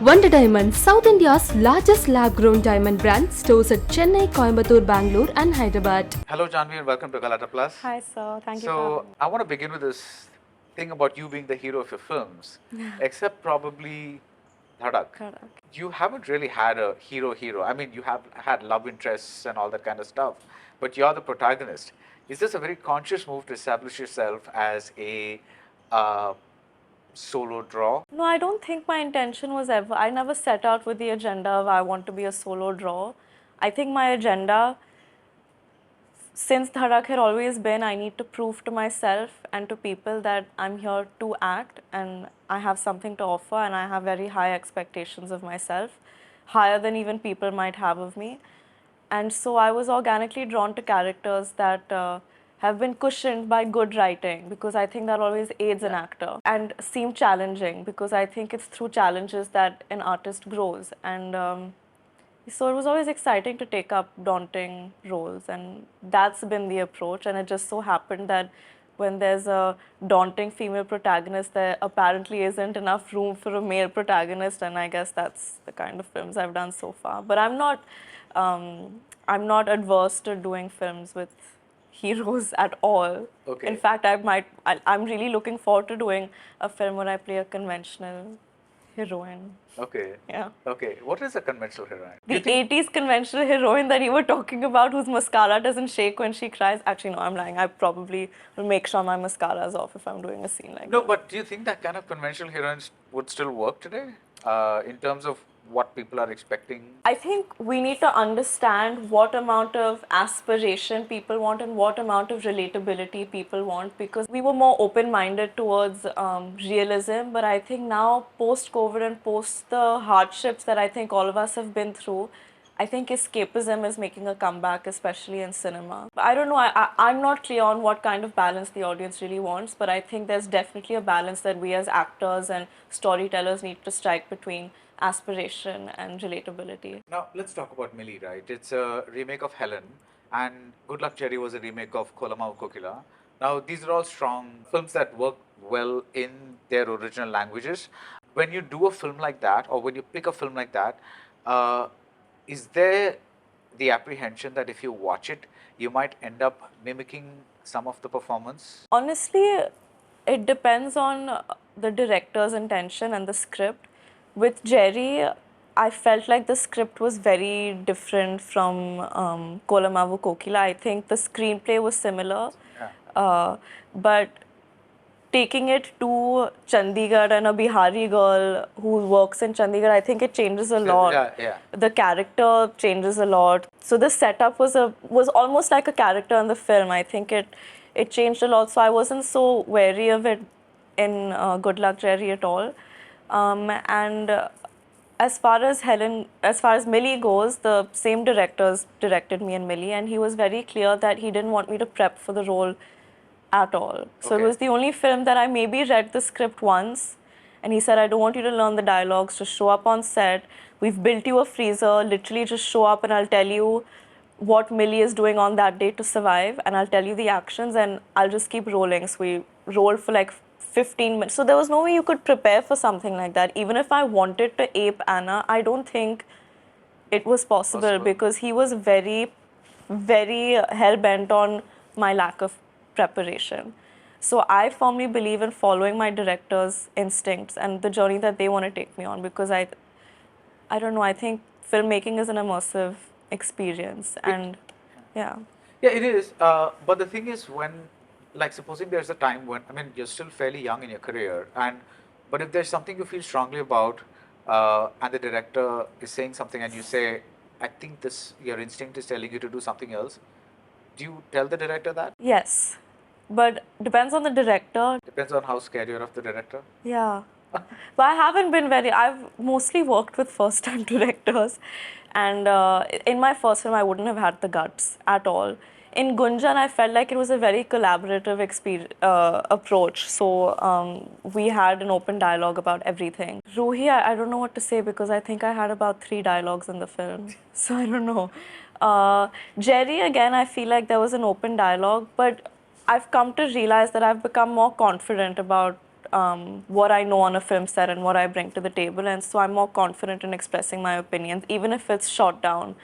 Wonder Diamond, South India's largest lab-grown diamond brand, stores at Chennai, Coimbatore, Bangalore and Hyderabad. Hello Janhvi and welcome to Galatta Plus. Hi sir, thank you for So having me. I want to begin with this thing about you being the hero of your films, except probably Dhadak. Dhadak. You haven't really had a hero. I mean, you have had love interests and all that kind of stuff, but you're the protagonist. Is this a very conscious move to establish yourself as a solo draw? No, I don't think my intention was ever, I never set out with the agenda of I want to be a solo draw. I think my agenda since Dhadak had always been I need to prove to myself and to people that I'm here to act and I have something to offer and I have very high expectations of myself, higher than even people might have of me. And so I was organically drawn to characters that have been cushioned by good writing because I think that always aids an actor, and seem challenging because I think it's through challenges that an artist grows. And so it was always exciting to take up daunting roles, and that's been the approach. And it just so happened that when there's a daunting female protagonist, there apparently isn't enough room for a male protagonist, and I guess that's the kind of films I've done so far. But I'm not adverse to doing films with heroes at all. Okay. In fact, I'm really looking forward to doing a film where I play a conventional heroine. Okay. Yeah. Okay. What is a conventional heroine? The 80s conventional heroine that you were talking about, whose mascara doesn't shake when she cries. Actually, no, I'm lying. I probably will make sure my mascara is off if I'm doing a scene like No, that. but do you think that kind of conventional heroines would still work today in terms of what people are expecting? I think we need to understand what amount of aspiration people want and what amount of relatability people want, because we were more open-minded towards realism. But I think now, post-COVID and post the hardships that I think all of us have been through, I think escapism is making a comeback, especially in cinema. I don't know, I'm not clear on what kind of balance the audience really wants, but I think there's definitely a balance that we as actors and storytellers need to strike between aspiration and relatability. Now, let's talk about Millie, right? It's a remake of Helen, and Good Luck Jerry was a remake of Kolamau Kokila. Now, these are all strong films that work well in their original languages. When you do a film like that, or when you pick a film like that, is there the apprehension that if you watch it, you might end up mimicking some of the performance? Honestly, it depends on the director's intention and the script. With Jerry, I felt like the script was very different from Kolamavu Kokila. I think the screenplay was similar, but taking it to Chandigarh and a Bihari girl who works in Chandigarh, I think it changes a lot. The character changes a lot. So the setup was almost like a character in the film. I think it changed a lot. So I wasn't so wary of it in Good Luck Jerry at all. As far as Millie goes, the same directors directed me and Millie, and he was very clear that he didn't want me to prep for the role at all. So it was the only film that I maybe read the script once, and he said, I don't want you to learn the dialogues, just show up on set. We've built you a freezer, literally just show up and I'll tell you what Millie is doing on that day to survive, and I'll tell you the actions and I'll just keep rolling. So we rolled for like 15 minutes. So there was no way you could prepare for something like that. Even if I wanted to ape Anna, I don't think it was possible because he was very, very hell-bent on my lack of preparation. So I firmly believe in following my director's instincts and the journey that they want to take me on, because I don't know, I think filmmaking is an immersive experience, and yeah, it is. But the thing is, when, like, supposing there's a time when, I mean, you're still fairly young in your career, but if there's something you feel strongly about, and the director is saying something and you say, I think your instinct is telling you to do something else, do you tell the director that? Yes, but depends on the director. Depends on how scared you're of the director. Yeah. But I haven't been I've mostly worked with first-time directors, and in my first film I wouldn't have had the guts at all. In Gunjan, I felt like it was a very collaborative approach. So we had an open dialogue about everything. Ruhi, I don't know what to say because I think I had about 3 dialogues in the film. So I don't know. Jerry, again, I feel like there was an open dialogue, but I've come to realize that I've become more confident about what I know on a film set and what I bring to the table, and so I'm more confident in expressing my opinions, even if it's shot down.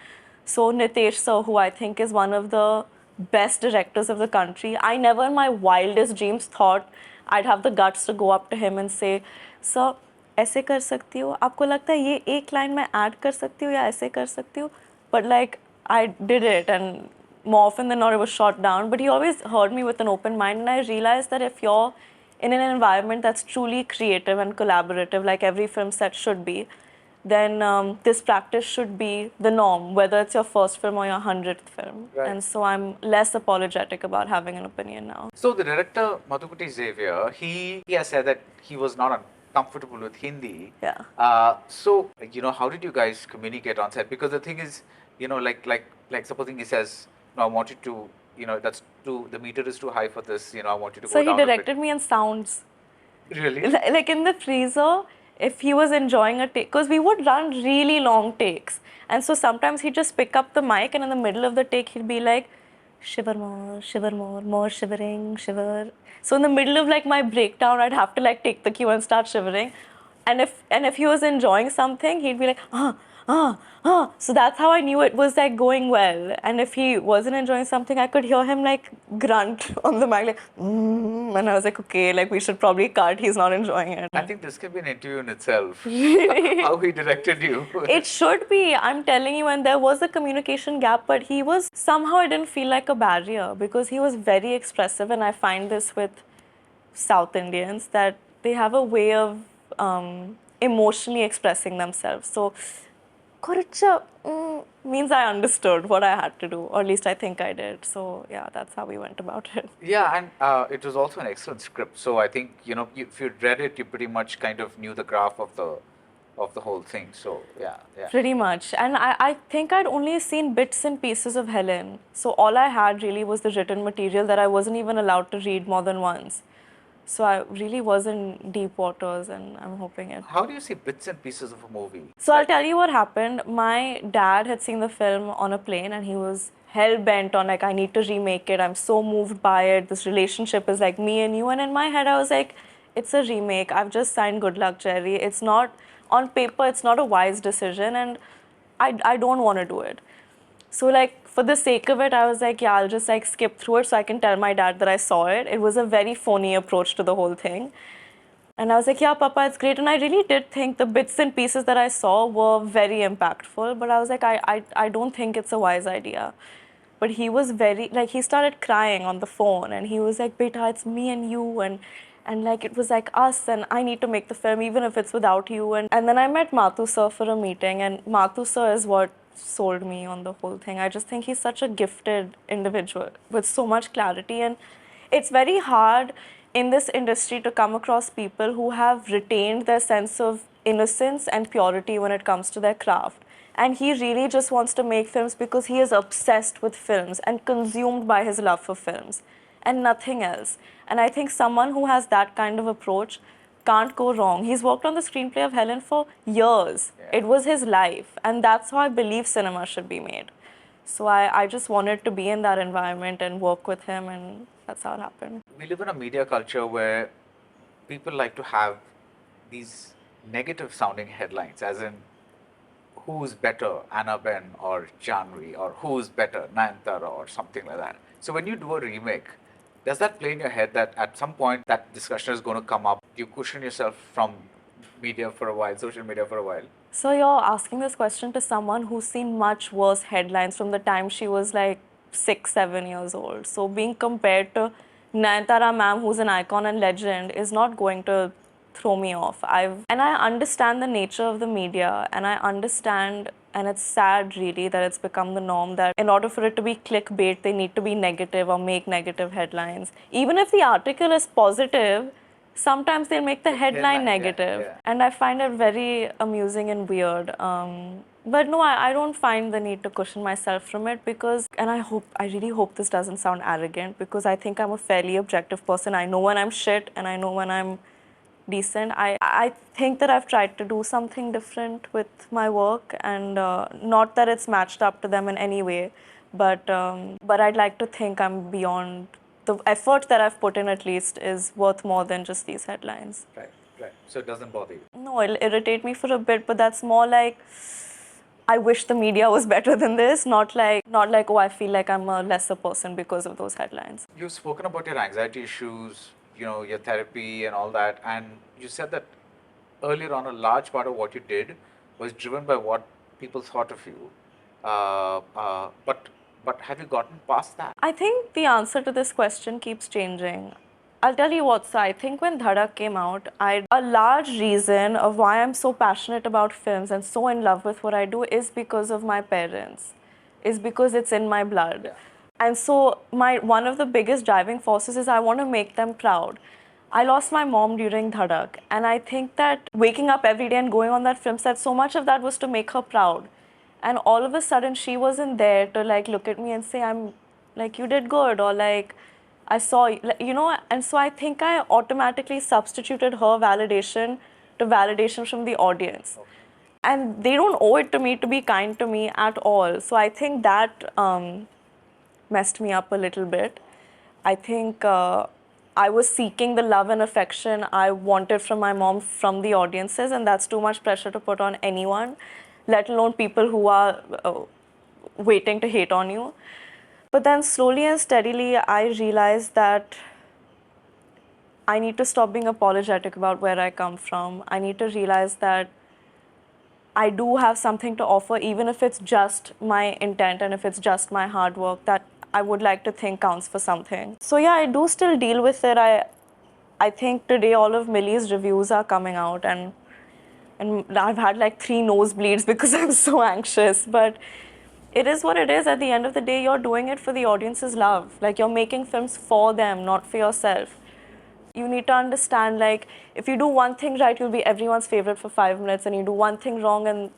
So Nitesh sir, who I think is one of the best directors of the country, I never in my wildest dreams thought I'd have the guts to go up to him and say, sir, ऐसे कर सकती हो, आपको लगता है ये एक line मैं ऐड कर सकती हूँ या ऐसे कर सकती हूँ, but like I did it, and more often than not it was shot down, but he always heard me with an open mind, and I realized that if you're in an environment that's truly creative and collaborative, like every film set should be, then this practice should be the norm, whether it's your first film or your 100th film. Right. And so I'm less apologetic about having an opinion now. So the director Madhukuti Xavier, he has said that he was not comfortable with Hindi. Yeah. So how did you guys communicate on set? Because the thing is, like supposing he says, no, I want you to, that's too, the meter is too high for this. I want you to So go down. he directed me in sounds. Really? Like in the freezer, if he was enjoying a take, because we would run really long takes, and so sometimes he'd just pick up the mic, and in the middle of the take he'd be like, shiver more, more shivering, shiver. So in the middle of like my breakdown, I'd have to like take the cue and start shivering, and if he was enjoying something, he'd be like, so that's how I knew it was like going well. And if he wasn't enjoying something, I could hear him like grunt on the mic, like, and I was like, okay, like we should probably cut, he's not enjoying it. I think this could be an interview in itself. Really? How he directed you. It should be, I'm telling you, and there was a communication gap, but he was, somehow it didn't feel like a barrier because he was very expressive, and I find this with South Indians, that they have a way of emotionally expressing themselves. So, Kuricha means I understood what I had to do, or at least I think I did. So yeah, that's how we went about it. Yeah, and it was also an excellent script. So I think if you read it, you pretty much kind of knew the graph of the whole thing. So yeah. Pretty much. And I think I'd only seen bits and pieces of Helen. So all I had really was the written material that I wasn't even allowed to read more than once. So I really was in deep waters, and I'm hoping it. How do you see bits and pieces of a movie? So I'll tell you what happened. My dad had seen the film on a plane, and he was hell-bent on like, I need to remake it. I'm so moved by it. This relationship is like me and you. And in my head, I was like, it's a remake. I've just signed Good Luck Jerry. It's not, on paper, it's not a wise decision, and I don't want to do it. So like, for the sake of it, I was like, yeah, I'll just like skip through it so I can tell my dad that I saw it. It was a very phony approach to the whole thing. And I was like, yeah, Papa, it's great. And I really did think the bits and pieces that I saw were very impactful. But I was like, I don't think it's a wise idea. But he was very, like, he started crying on the phone. And he was like, Beta, it's me and you. And like, it was like us. And I need to make the film, even if it's without you. And then I met Mathu sir for a meeting. And Mathu sir is what sold me on the whole thing. I just think he's such a gifted individual with so much clarity, and it's very hard in this industry to come across people who have retained their sense of innocence and purity when it comes to their craft. And he really just wants to make films because he is obsessed with films and consumed by his love for films and nothing else. And I think someone who has that kind of approach can't go wrong. He's worked on the screenplay of Helen for years. Yeah. It was his life, and that's how I believe cinema should be made. So I just wanted to be in that environment and work with him, and that's how it happened. We live in a media culture where people like to have these negative sounding headlines, as in, who's better, Anna Ben or Janhvi, or who's better, Nayantara, or something like that. So when you do a remake, does that play in your head that at some point that discussion is going to come up? You cushion yourself from media for a while, social media for a while? So you're asking this question to someone who's seen much worse headlines from the time she was like 6-7 years old. So being compared to Nayantara ma'am, who's an icon and legend, is not going to throw me off. And I understand the nature of the media, and I understand, and it's sad really that it's become the norm that in order for it to be clickbait, they need to be negative or make negative headlines. Even if the article is positive, sometimes they'll make the headline negative. Yeah. And I find it very amusing and weird. But no, I don't find the need to cushion myself from it because, and I really hope this doesn't sound arrogant, because I think I'm a fairly objective person. I know when I'm shit and I know when I'm decent. I think that I've tried to do something different with my work, and not that it's matched up to them in any way, but I'd like to think I'm beyond the effort that I've put in at least is worth more than just these headlines. Right, right. So it doesn't bother you. No, it'll irritate me for a bit, but that's more like I wish the media was better than this, not like oh, I feel like I'm a lesser person because of those headlines. You've spoken about your anxiety issues, your therapy and all that, and you said that earlier on a large part of what you did was driven by what people thought of you. But have you gotten past that? I think the answer to this question keeps changing. I'll tell you what, so I think when Dhadak came out, a large reason of why I'm so passionate about films and so in love with what I do is because of my parents, is because it's in my blood. Yeah. And so one of the biggest driving forces is I want to make them proud. I lost my mom during Dhadak, and I think that waking up every day and going on that film set, so much of that was to make her proud. And all of a sudden, she wasn't there to like look at me and say, I'm like, you did good, or like, I saw, and so I think I automatically substituted her validation to validation from the audience. Okay. And they don't owe it to me to be kind to me at all. So I think that messed me up a little bit. I think I was seeking the love and affection I wanted from my mom from the audiences, and that's too much pressure to put on anyone, let alone people who are waiting to hate on you. But then slowly and steadily, I realized that I need to stop being apologetic about where I come from. I need to realize that I do have something to offer, even if it's just my intent and if it's just my hard work that I would like to think counts for something. So yeah, I do still deal with it. I think today all of Millie's reviews are coming out, and I've had like 3 nosebleeds because I'm so anxious. But it is what it is. At the end of the day, you're doing it for the audience's love. Like, you're making films for them, not for yourself. You need to understand, like, if you do one thing right, you'll be everyone's favorite for 5 minutes, and you do one thing wrong and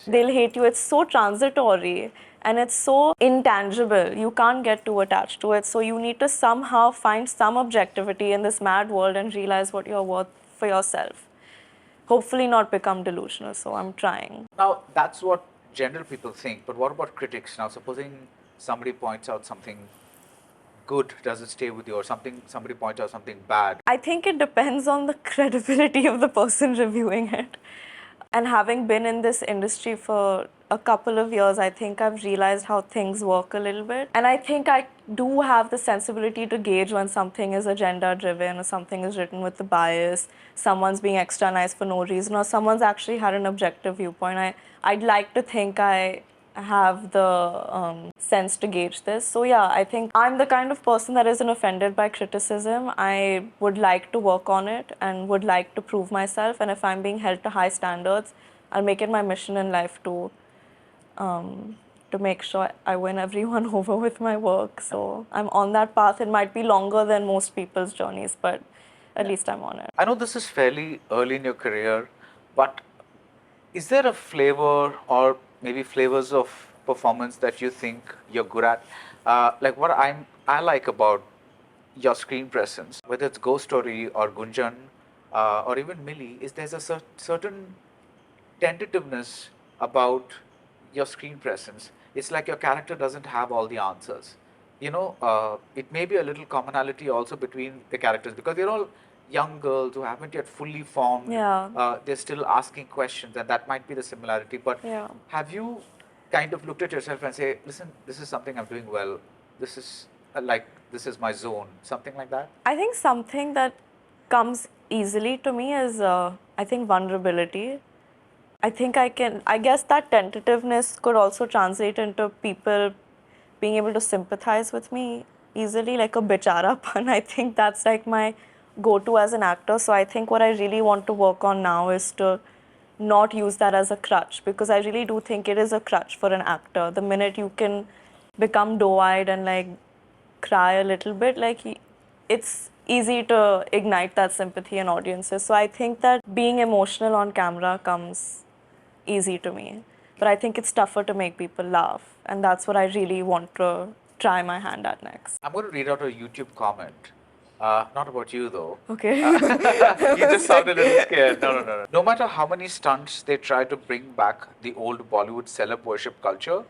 they'll hate you. It's so transitory and it's so intangible. You can't get too attached to it. So you need to somehow find some objectivity in this mad world and realize what you're worth for yourself. Hopefully not become delusional. So I'm trying. Now, that's what general people think, but what about critics? Now, supposing somebody points out something good, does it stay with you, or somebody points out something bad? I think it depends on the credibility of the person reviewing it. And having been in this industry for a couple of years, I think I've realized how things work a little bit. And I think I do have the sensibility to gauge when something is agenda driven, or something is written with the bias, someone's being extra nice for no reason, or someone's actually had an objective viewpoint. I'd like to think I have the sense to gauge this. So yeah, I think I'm the kind of person that isn't offended by criticism. I would like to work on it and would like to prove myself. And if I'm being held to high standards, I'll make it my mission in life to make sure I win everyone over with my work. So I'm on that path. It might be longer than most people's journeys, but at least I'm on it. I know this is fairly early in your career, but is there a flavor or maybe flavors of performance that you think you're good at? Like what I like about your screen presence, whether it's Ghost Story or Gunjan or even Millie, is there's a certain tentativeness about your screen presence. It's like your character doesn't have all the answers. It may be a little commonality also between the characters, because they're all young girls who haven't yet fully formed. Yeah. They're still asking questions, and that might be the similarity. But Yeah. have you kind of looked at yourself and say, listen, this is something I'm doing well. This is this is my zone, something like that? I think something that comes easily to me is, I think, vulnerability. I guess that tentativeness could also translate into people being able to sympathize with me easily, like a bichara pun. I think that's like my go-to as an actor. So I think what I really want to work on now is to not use that as a crutch, because I really do think it is a crutch for an actor. The minute you can become doe-eyed and like cry a little bit, like it's easy to ignite that sympathy in audiences. So I think that being emotional on camera comes easy to me, but I think it's tougher to make people laugh, and that's what I really want to try my hand at next. I'm going to read out a YouTube comment. Not about you though. Okay. You just sounded a little scared. No. No matter how many stunts they try to bring back the old Bollywood celeb worship culture,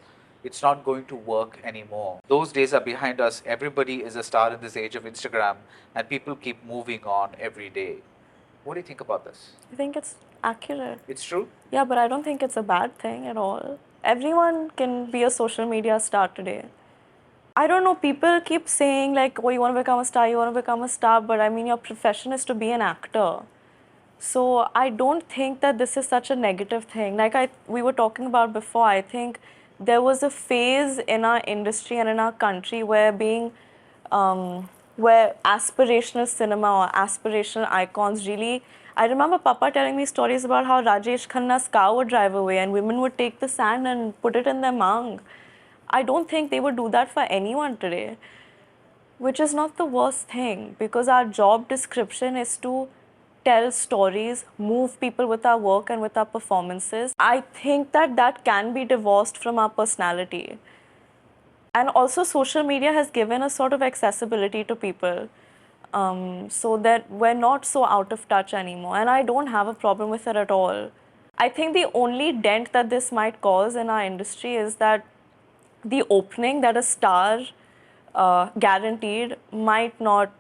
it's not going to work anymore. Those days are behind us. Everybody is a star in this age of Instagram, and people keep moving on every day. What do you think about this? I think it's accurate. It's true? Yeah, but I don't think it's a bad thing at all. Everyone can be a social media star today. I don't know, people keep saying like, oh, you want to become a star, you want to become a star, but I mean, your profession is to be an actor. So I don't think that this is such a negative thing. Like we were talking about before, I think there was a phase in our industry and in our country where where aspirational cinema or aspirational icons really. I remember Papa telling me stories about how Rajesh Khanna's car would drive away and women would take the sand and put it in their mouth. I don't think they would do that for anyone today, which is not the worst thing, because our job description is to tell stories, move people with our work and with our performances. I think that that can be divorced from our personality. And also social media has given a sort of accessibility to people, so that we're not so out of touch anymore. And I don't have a problem with it at all. I think the only dent that this might cause in our industry is that the opening that a star guaranteed might not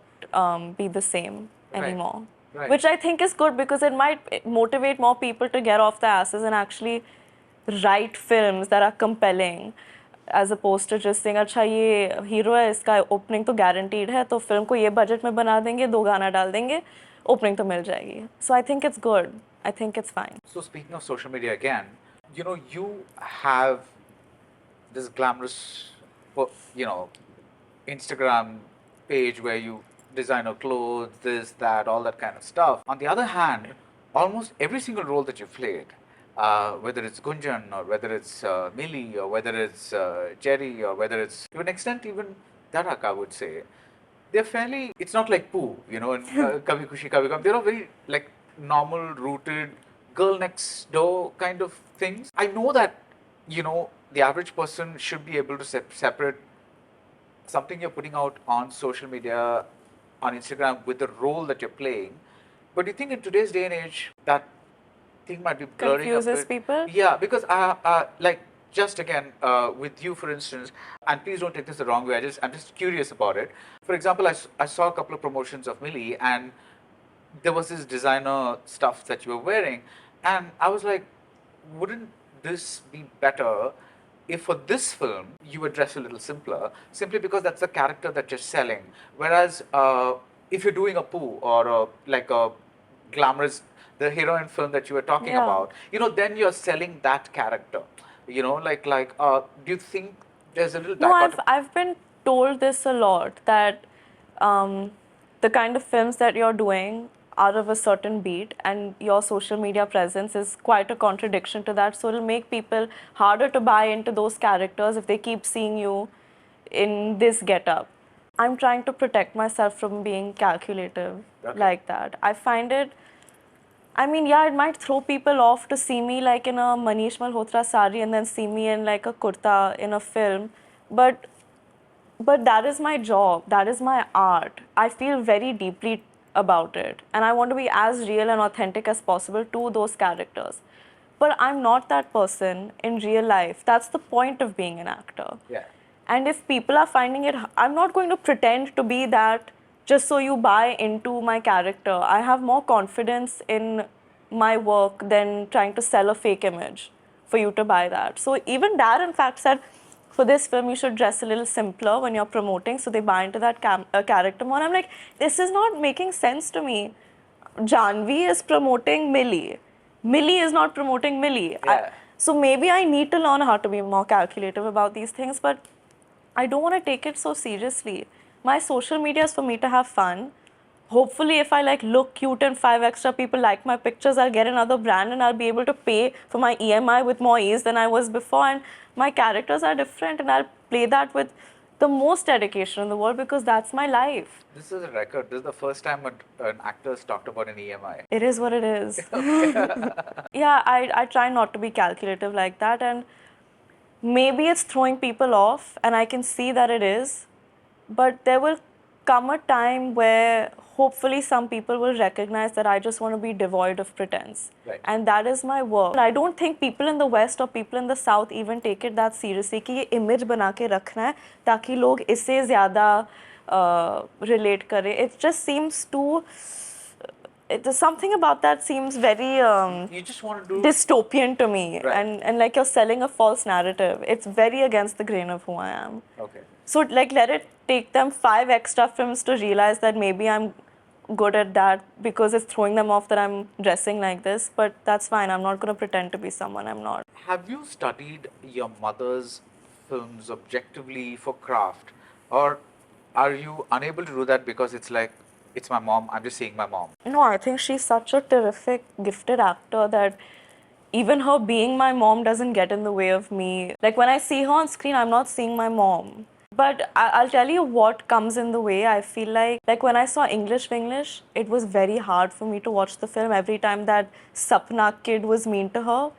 be the same anymore. Right. Which I think is good, because it might motivate more people to get off their asses and actually write films that are compelling, as opposed to just saying, अच्छा ये hero है, इसका opening तो guaranteed है, तो film को ये budget में बना देंगे, 2 गाना डाल देंगे, opening तो मिल जाएगी. So I think it's good. I think it's fine. So speaking of social media again, you know, you have this glamorous, you know, Instagram page where you design your clothes, this, that, all that kind of stuff. On the other hand, almost every single role that you've played, whether it's Gunjan or whether it's Millie or whether it's Jerry or whether it's to an extent even dhadak, I would say, they're fairly, it's not like Pooh, you know, and Kabhi Khushi Kabhi Gum. They're all very like normal, rooted, girl next door kind of things. I know that, you know, the average person should be able to separate something you're putting out on social media, on Instagram, with the role that you're playing. But do you think in today's day and age that thing might be blurring Confuses a bit? people? Yeah, because like just again with you, for instance, and please don't take this the wrong way. I'm just curious about it. For example, I saw a couple of promotions of Millie, and there was this designer stuff that you were wearing, and I was like, wouldn't this be better if for this film you were dressed a little simpler, simply because that's the character that you're selling? Whereas if you're doing a Pooh or like a glamorous, the heroine film that you were talking about, you know, then you're selling that character. You know, like do you think there's a little dichotomy? No, I've been told this a lot, that the kind of films that you're doing are of a certain beat, and your social media presence is quite a contradiction to that. So it'll make people harder to buy into those characters if they keep seeing you in this getup. I'm trying to protect myself from being calculative like that. I find it, I mean, yeah, it might throw people off to see me like in a Manish Malhotra sari and then see me in like a kurta in a film, but that is my job, that is my art. I feel very deeply about it, and I want to be as real and authentic as possible to those characters. But I'm not that person in real life. That's the point of being an actor. Yeah. And if people are finding it, I'm not going to pretend to be that just so you buy into my character. I have more confidence in my work than trying to sell a fake image for you to buy that. So even Dad, in fact, said, for this film, you should dress a little simpler when you're promoting, so they buy into that character more. And I'm like, this is not making sense to me. Janhvi is promoting Millie. Millie is not promoting Millie. Yeah. So maybe I need to learn how to be more calculative about these things, but I don't want to take it so seriously. My social media is for me to have fun. Hopefully, if I like look cute and 5 extra people like my pictures, I'll get another brand and I'll be able to pay for my EMI with more ease than I was before. And my characters are different, and I'll play that with the most dedication in the world, because that's my life. This is a record. This is the first time an actor has talked about an EMI. It is what it is. Yeah, I try not to be calculative like that, and maybe it's throwing people off, and I can see that it is, but there will come a time where hopefully some people will recognize that I just want to be devoid of pretense. Right. And that is my work. I don't think people in the West or people in the South even take it that seriously कि ये image बना के रखना है ताकि लोग इससे ज़्यादा relate करें. It just seems too... There's something about that seems very You just want to do dystopian to me. Right. And like you're selling a false narrative. It's very against the grain of who I am. Okay. So like let it take them 5 extra films to realize that maybe I'm good at that because it's throwing them off that I'm dressing like this, but that's fine. I'm not going to pretend to be someone I'm not. Have you studied your mother's films objectively for craft, or are you unable to do that because it's like, it's my mom, I'm just seeing my mom? No, I think she's such a terrific, gifted actor that even her being my mom doesn't get in the way of me. Like when I see her on screen, I'm not seeing my mom. But I'll tell you what comes in the way. I feel like when I saw English, it was very hard for me to watch the film. Every time that Sapna kid was mean to her,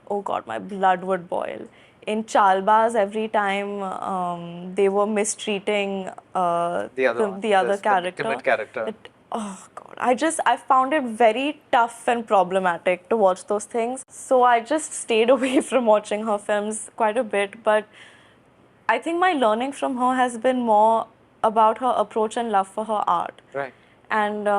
oh God, my blood would boil. In Chalbaz, every time they were mistreating The other character. timid character. Oh God, I found it very tough and problematic to watch those things. So I just stayed away from watching her films quite a bit. But I think my learning from her has been more about her approach and love for her art. Right. And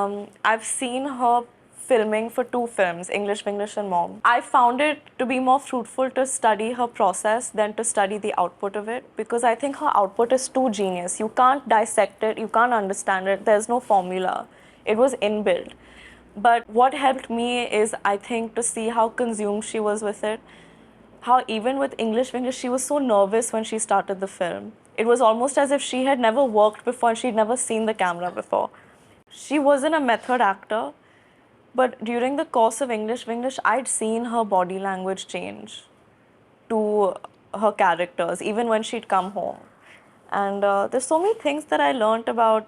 I've seen her filming for 2 films, English and Mom. I found it to be more fruitful to study her process than to study the output of it, because I think her output is too genius. You can't dissect it, you can't understand it, there's no formula. It was inbuilt. But what helped me is, I think, to see how consumed she was with it. How even with English, she was so nervous when she started the film. It was almost as if she had never worked before and she'd never seen the camera before. She wasn't a method actor, but during the course of English, I'd seen her body language change to her characters, even when she'd come home. And there's so many things that I learned about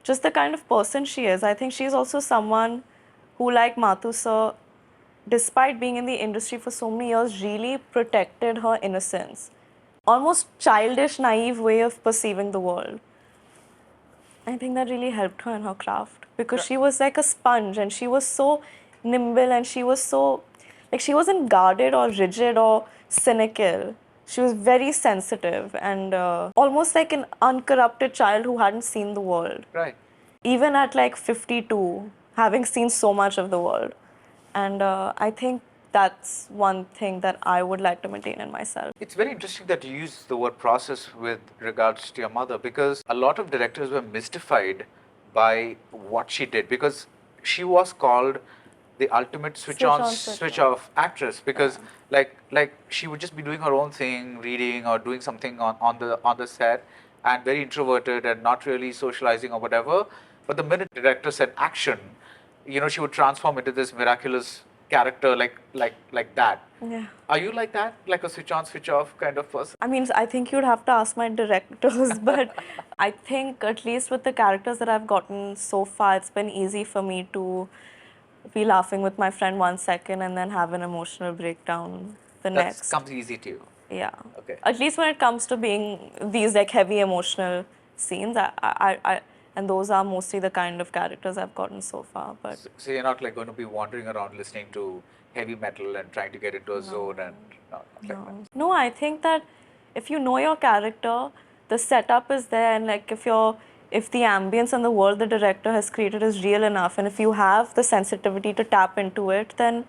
just the kind of person she is. I think she's also someone who, like Mathu sir, despite being in the industry for so many years, really protected her innocence. Almost childish, naive way of perceiving the world. I think that really helped her in her craft, because she was like a sponge and she was so nimble and she was so, like, she wasn't guarded or rigid or cynical. She was very sensitive and almost like an uncorrupted child who hadn't seen the world. Right. Even at like 52, having seen so much of the world. And I think that's one thing that I would like to maintain in myself. It's very interesting that you use the word process with regards to your mother, because a lot of directors were mystified by what she did, because she was called the ultimate switch on, switch off actress, because like she would just be doing her own thing, reading or doing something on the set, and very introverted and not really socializing or whatever. But the minute the director said action, you know, she would transform into this miraculous character like that. Yeah. Are you like that? Like a switch on, switch off kind of person? I mean, I think you'd have to ask my directors, but I think at least with the characters that I've gotten so far, it's been easy for me to be laughing with my friend 1 second and then have an emotional breakdown the next. That comes easy to you. Yeah. Okay. At least when it comes to being these like heavy emotional scenes, and those are mostly the kind of characters I've gotten so far. But so you're not like going to be wandering around listening to heavy metal and trying to get into a zone and not like that. No, I think that if you know your character, the setup is there, and like if the ambience and the world the director has created is real enough, and if you have the sensitivity to tap into it, then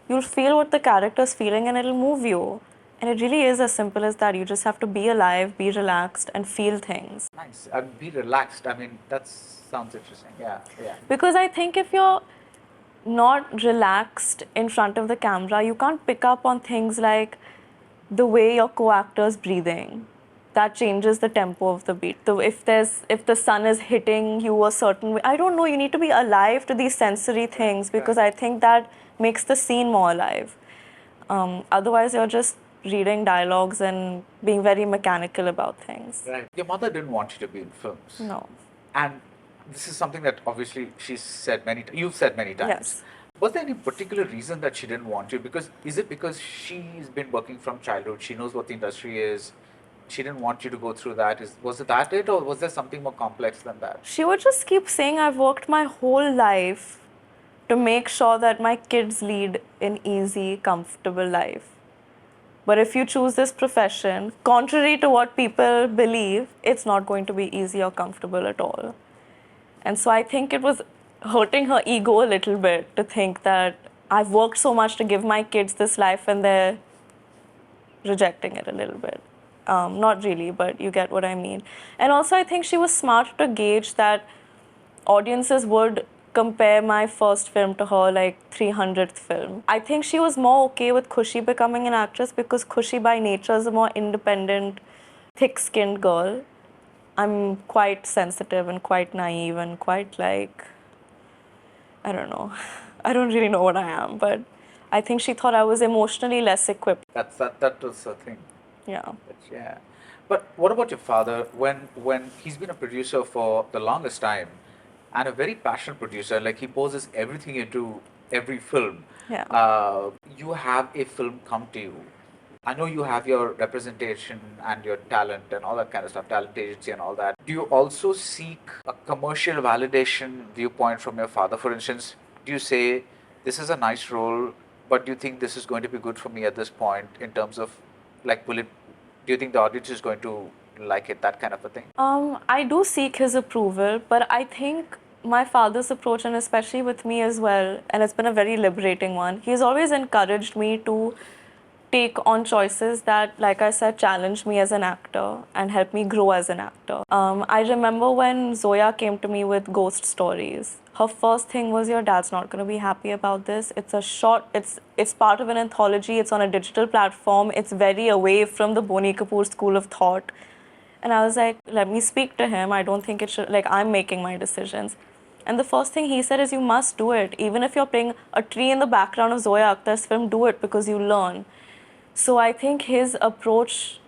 you'll feel what the character's feeling and it'll move you. And it really is as simple as that. You just have to be alive, be relaxed, and feel things. Nice. And be relaxed. I mean, that sounds interesting. Yeah. Because I think if you're not relaxed in front of the camera, you can't pick up on things like the way your co-actor's breathing. That changes the tempo of the beat. If the sun is hitting you a certain way, I don't know, you need to be alive to these sensory things, because I think that makes the scene more alive. Otherwise, you're just reading dialogues and being very mechanical about things. Right. Your mother didn't want you to be in films. No. And this is something that obviously you've said many times. Yes. Was there any particular reason that she didn't want you? Is it because she's been working from childhood, she knows what the industry is, she didn't want you to go through that. Was it that it, or was there something more complex than that? She would just keep saying, I've worked my whole life to make sure that my kids lead an easy, comfortable life. But if you choose this profession, contrary to what people believe, it's not going to be easy or comfortable at all. And so I think it was hurting her ego a little bit to think that I've worked so much to give my kids this life and they're rejecting it a little bit. Not really, but you get what I mean. And also I think she was smart to gauge that audiences would compare my first film to her like 300th film. I think she was more okay with Khushi becoming an actress because Khushi by nature is a more independent, thick-skinned girl. I'm quite sensitive and quite naive and quite like, I don't know. I don't really know what I am, but I think she thought I was emotionally less equipped. That was the thing. Yeah. Yeah. But what about your father? When he's been a producer for the longest time, and a very passionate producer, like he poses everything into every film. Yeah. You have a film come to you. I know you have your representation and your talent and all that kind of stuff, talent agency and all that. Do you also seek a commercial validation viewpoint from your father? For instance, do you say, this is a nice role, but do you think this is going to be good for me at this point in terms of, like, do you think the audience is going to like it, that kind of a thing? I do seek his approval, but I think my father's approach, and especially with me as well, and it's been a very liberating one, he's always encouraged me to take on choices that, like I said, challenge me as an actor and help me grow as an actor. I remember when Zoya came to me with Ghost Stories, her first thing was, your dad's not going to be happy about this. It's a short, it's part of an anthology, it's on a digital platform, it's very away from the Boni Kapoor school of thought. And I was like, let me speak to him. I don't think it should, like, I'm making my decisions. And the first thing he said is, you must do it. Even if you're playing a tree in the background of Zoya Akhtar's film, do it because you learn. So I think his approach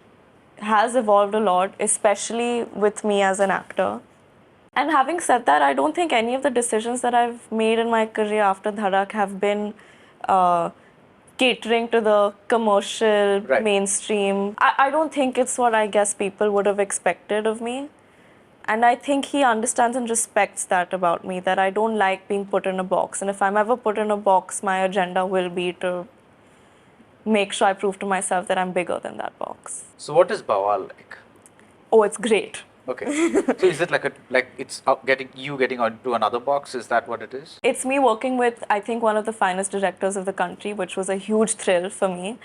has evolved a lot, especially with me as an actor. And having said that, I don't think any of the decisions that I've made in my career after Dhadak have been catering to the commercial, Right. mainstream. I don't think it's what I guess people would have expected of me. And I think he understands and respects that about me, that I don't like being put in a box. And if I'm ever put in a box, my agenda will be to make sure I prove to myself that I'm bigger than that box. So what is Bawaal like? Oh, it's great. Okay. So is it like it's getting onto another box? Is that what it is? It's me working with, I think, one of the finest directors of the country, which was a huge thrill for me.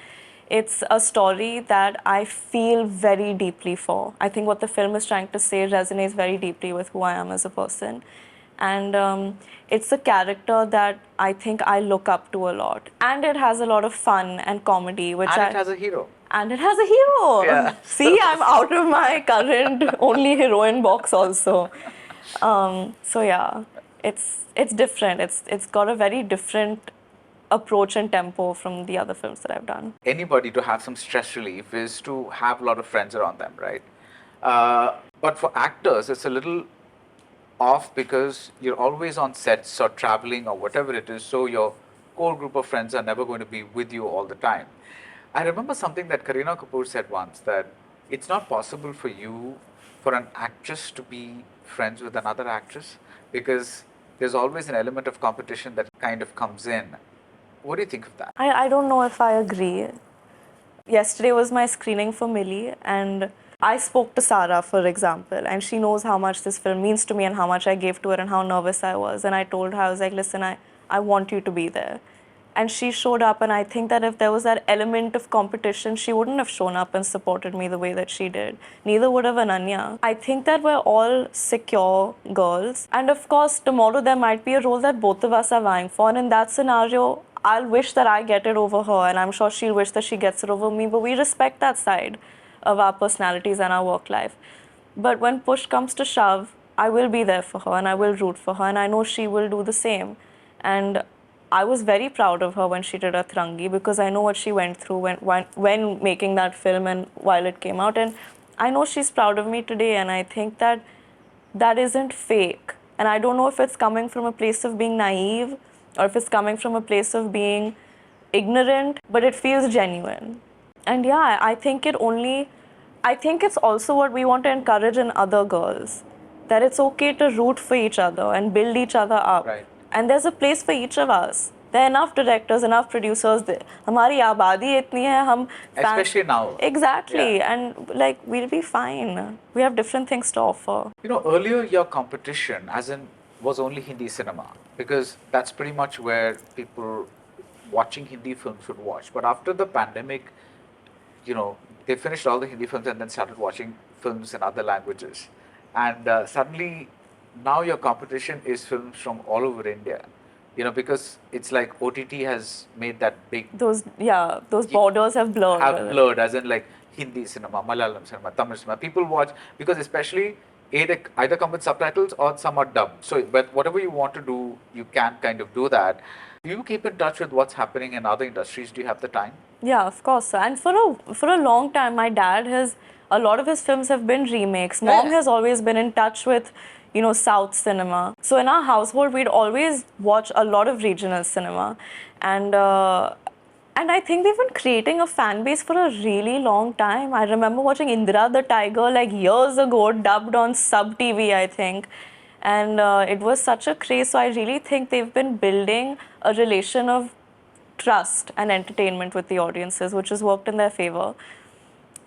It's a story that I feel very deeply for. I think what the film is trying to say resonates very deeply with who I am as a person. And it's a character that I think I look up to a lot. And it has a lot of fun and comedy, which And it has a hero. And it has a hero. Yeah. See, I'm out of my current only heroine box also. So yeah, it's different. It's got a very different approach and tempo from the other films that I've done. Anybody to have some stress relief is to have a lot of friends around them, right? But for actors, it's a little off because you're always on sets or traveling or whatever it is, so your core group of friends are never going to be with you all the time. I remember something that Kareena Kapoor said once, that it's not possible for an actress to be friends with another actress because there's always an element of competition that kind of comes in. What do you think of that? I don't know if I agree. Yesterday was my screening for Millie, and I spoke to Sarah, for example, and she knows how much this film means to me and how much I gave to her and how nervous I was. And I told her, I was like, listen, I want you to be there. And she showed up, and I think that if there was that element of competition, she wouldn't have shown up and supported me the way that she did. Neither would have Ananya. I think that we're all secure girls. And of course, tomorrow there might be a role that both of us are vying for. And in that scenario, I'll wish that I get it over her, and I'm sure she'll wish that she gets it over me. But we respect that side of our personalities and our work life. But when push comes to shove, I will be there for her and I will root for her, and I know she will do the same. And I was very proud of her when she did Atrangi because I know what she went through when making that film and while it came out. And I know she's proud of me today, and I think that that isn't fake. And I don't know if it's coming from a place of being naive or if it's coming from a place of being ignorant, but it feels genuine. And yeah, I think it only I think it's also what we want to encourage in other girls, that it's okay to root for each other and build each other up. Right. And there's a place for each of us. There are enough directors, enough producers. हमारी आबादी इतनी है, हम Especially now. Exactly, Yeah. and like we'll be fine. We have different things to offer. You know, earlier your competition, as in, was only Hindi cinema, because that's pretty much where people watching Hindi films would watch. But after the pandemic, you know, they finished all the Hindi films and then started watching films in other languages. And suddenly, now your competition is films from all over India. You know, because it's like OTT has made that big Those borders have blurred. as in like Hindi cinema, Malayalam cinema, Tamil cinema. People watch because especially either come with subtitles or some are dubbed. So, but whatever you want to do, you can kind of do that. Do you keep in touch with what's happening in other industries? Do you have the time? Yeah, of course. And for a long time, my dad a lot of his films have been remakes. Mom has always been in touch with, you know, South cinema. So in our household, we'd always watch a lot of regional cinema. And I think they've been creating a fan base for a really long time. I remember watching Indira the Tiger like years ago, dubbed on Sub TV, I think. And it was such a craze. So I really think they've been building a relation of trust and entertainment with the audiences, which has worked in their favor.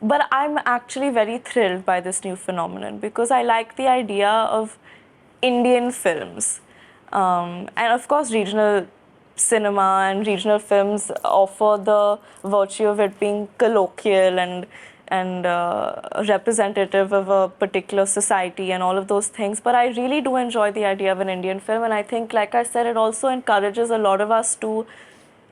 But I'm actually very thrilled by this new phenomenon because I like the idea of Indian films. And of course, regional cinema and regional films offer the virtue of it being colloquial and representative of a particular society and all of those things. But I really do enjoy the idea of an Indian film. And I think, like I said, it also encourages a lot of us to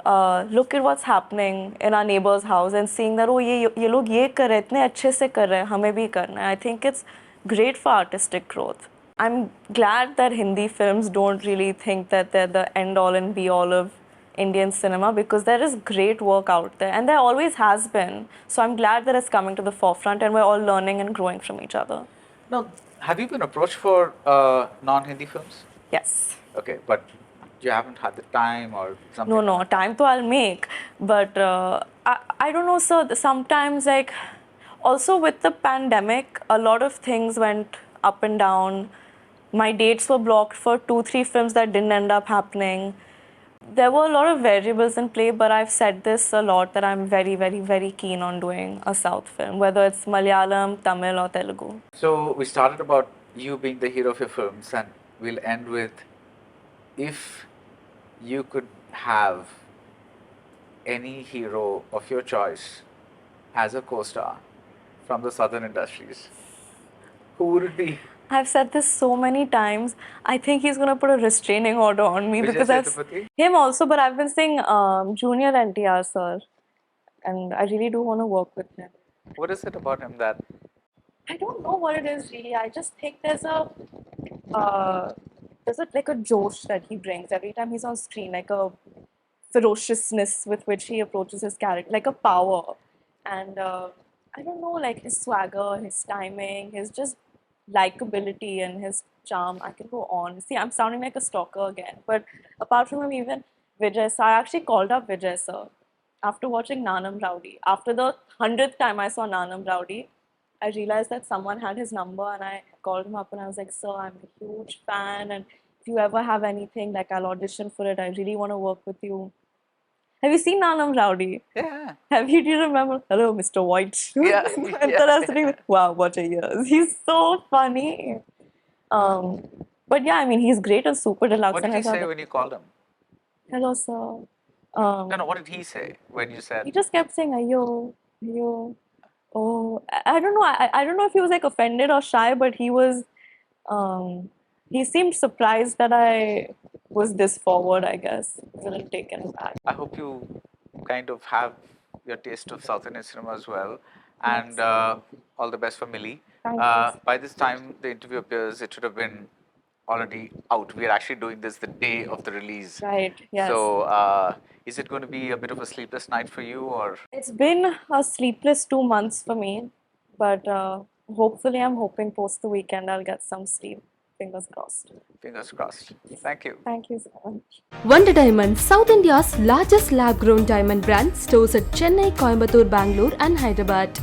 look at what's happening in our neighbor's house and seeing that, oh, ye log ye kar rahe, itne अच्छे से कर रहे हैं, हमें भी करना है. I think it's great for artistic growth. I'm glad that Hindi films don't really think that they're the end-all and be-all of Indian cinema because there is great work out there and there always has been. So I'm glad that it's coming to the forefront and we're all learning and growing from each other. Now, have you been approached for non-Hindi films? Yes. Okay, but you haven't had the time or something? No, time to I'll make. But I don't know, sir. Sometimes, like, also with the pandemic, a lot of things went up and down. My dates were blocked for 2-3 films that didn't end up happening. There were a lot of variables in play, but I've said this a lot that I'm very, very, very keen on doing a South film, whether it's Malayalam, Tamil or Telugu. So we started about you being the hero of your films and we'll end with, if you could have any hero of your choice as a co-star from the southern industries, who would it be? I've said this so many times. I think he's going to put a restraining order on me because that's him also. But I've been saying Junior NTR, sir. And I really do want to work with him. What is it about him that? I don't know what it is really. I just think there's a like a josh that he brings every time he's on screen, like a ferociousness with which he approaches his character, like a power. And I don't know, like his swagger, his timing, his just likability and his charm. I can go on. See, I'm sounding like a stalker again. But apart from him, even Vijay sir, I actually called up Vijay sir after watching Nanam Rowdy. After the 100th time I saw Nanam Rowdy, I realized that someone had his number and I called him up and I was like, sir, I'm a huge fan and if you ever have anything, like I'll audition for it. I really want to work with you. Have you seen Nanam Rowdy? Yeah. Do you remember? Hello, Mr. White. Yeah. Wow, what a year. He's so funny. But yeah, I mean, he's great on Super Deluxe. What did he say when you called him? Hello, sir. No, what did he say when you said? He just kept saying, ayo, ayo. Oh, I don't know. I don't know if he was like offended or shy, but he was, he seemed surprised that I was this forward, I guess. A little taken aback. I hope you kind of have your taste of South Indian cinema as well. And all the best for Millie. By this time the interview appears, it should have been already out. We are actually doing this the day of the release. Right, yes. So is it going to be a bit of a sleepless night for you, or? It's been a sleepless 2 months for me. But hopefully I'm hoping post the weekend I'll get some sleep. Fingers crossed. Fingers crossed. Thank you. Thank you so much. Wonder Diamonds, South India's largest lab-grown diamond brand, stores at Chennai, Coimbatore, Bangalore and Hyderabad.